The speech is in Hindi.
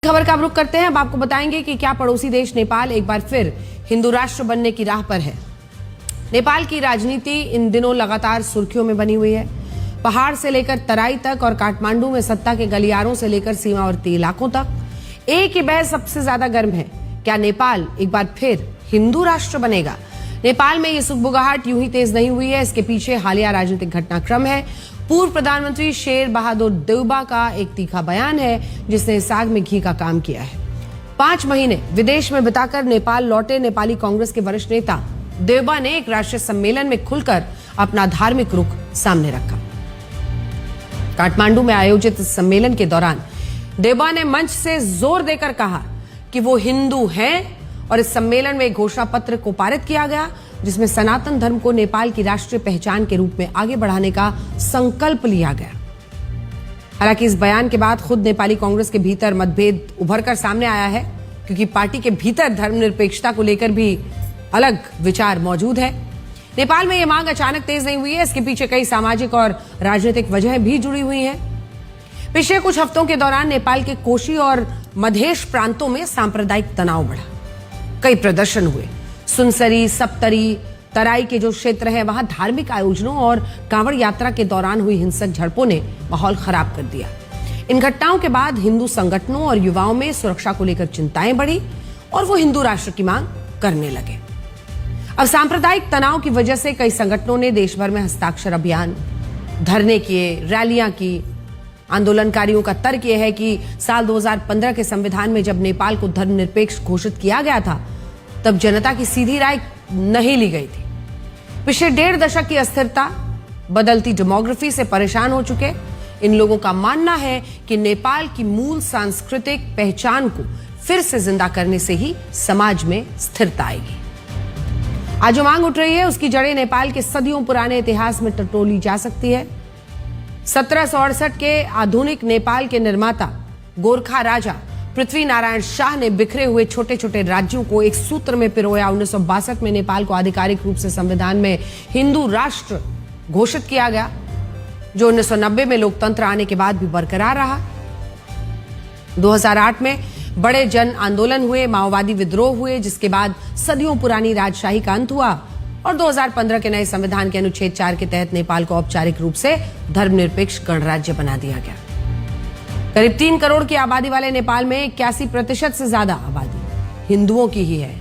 खबर का रुख करते हैं। अब आपको बताएंगे कि क्या पड़ोसी देश नेपाल एक बार फिर हिंदू राष्ट्र बनने की राह पर है। नेपाल की राजनीति इन दिनों लगातार सुर्खियों में बनी हुई है। पहाड़ से लेकर तराई तक और काठमांडू में सत्ता के गलियारों से लेकर सीमावर्ती इलाकों तक एक ही बहस सबसे ज्यादा गर्म है। क्या नेपाल एक बार फिर हिंदू राष्ट्र बनेगा? नेपाल में ये सुगबुगाहट यूं ही तेज नहीं हुई है। इसके पीछे हालिया राजनीतिक घटनाक्रम है। पूर्व प्रधानमंत्री शेर बहादुर देउबा का एक तीखा बयान है जिसने साग में घी का काम किया है। 5 महीने विदेश में बिताकर नेपाल लौटे नेपाली कांग्रेस के वरिष्ठ नेता देउबा ने एक राष्ट्रीय सम्मेलन में खुलकर अपना धार्मिक रुख सामने रखा। काठमांडू में आयोजित सम्मेलन के दौरान देउबा ने मंच से जोर देकर कहा कि वो हिंदू हैं और इस सम्मेलन में एक घोषणा पत्र को पारित किया गया जिसमें सनातन धर्म को नेपाल की राष्ट्रीय पहचान के रूप में आगे बढ़ाने का संकल्प लिया गया। हालांकि इस बयान के बाद खुद नेपाली कांग्रेस के भीतर मतभेद उभरकर सामने आया है, क्योंकि पार्टी के भीतर धर्मनिरपेक्षता को लेकर भी अलग विचार मौजूद है। नेपाल में यह मांग अचानक तेज नहीं हुई है। इसके पीछे कई सामाजिक और राजनीतिक वजहें भी जुड़ी हुई हैं। पिछले कुछ हफ्तों के दौरान नेपाल के कोशी और मधेश प्रांतों में सांप्रदायिक तनाव बढ़ा। कई प्रदर्शन हुए। सुनसरी, सप्तरी, तराई के जो क्षेत्र हैं वहां धार्मिक आयोजनों और कांवड़ यात्रा के दौरान हुई हिंसक झड़पों ने माहौल खराब कर दिया। इन घटनाओं के बाद हिंदू संगठनों और युवाओं में सुरक्षा को लेकर चिंताएं बढ़ी और वो हिंदू राष्ट्र की मांग करने लगे। अब सांप्रदायिक तनाव की वजह से कई संगठनों ने देश भर में हस्ताक्षर अभियान, धरने किए, रैलियां की। आंदोलनकारियों का तर्क यह है कि साल 2015 के संविधान में जब नेपाल को धर्मनिरपेक्ष घोषित किया गया था तब जनता की सीधी राय नहीं ली गई थी। पिछले 1.5 दशक की अस्थिरता, बदलती डेमोग्राफी से परेशान हो चुके इन लोगों का मानना है कि नेपाल की मूल सांस्कृतिक पहचान को फिर से जिंदा करने से ही समाज में स्थिरता आएगी। आज जो मांग उठ रही है उसकी जड़ें नेपाल के सदियों पुराने इतिहास में टटोली जा सकती है। 1768 के आधुनिक नेपाल के निर्माता गोरखा राजा पृथ्वी नारायण शाह ने बिखरे हुए छोटे छोटे राज्यों को एक सूत्र में पिरोया। 1962 में नेपाल को आधिकारिक रूप से संविधान में हिंदू राष्ट्र घोषित किया गया, जो 1990 में लोकतंत्र आने के बाद भी बरकरार रहा। 2008 में बड़े जन आंदोलन हुए, माओवादी विद्रोह हुए, जिसके बाद सदियों पुरानी राजशाही का अंत हुआ और 2015 के नए संविधान के अनुच्छेद 4 के तहत नेपाल को औपचारिक रूप से धर्मनिरपेक्ष गणराज्य बना दिया गया। करीब 3 करोड़ की आबादी वाले नेपाल में 81% से ज्यादा आबादी हिंदुओं की ही है।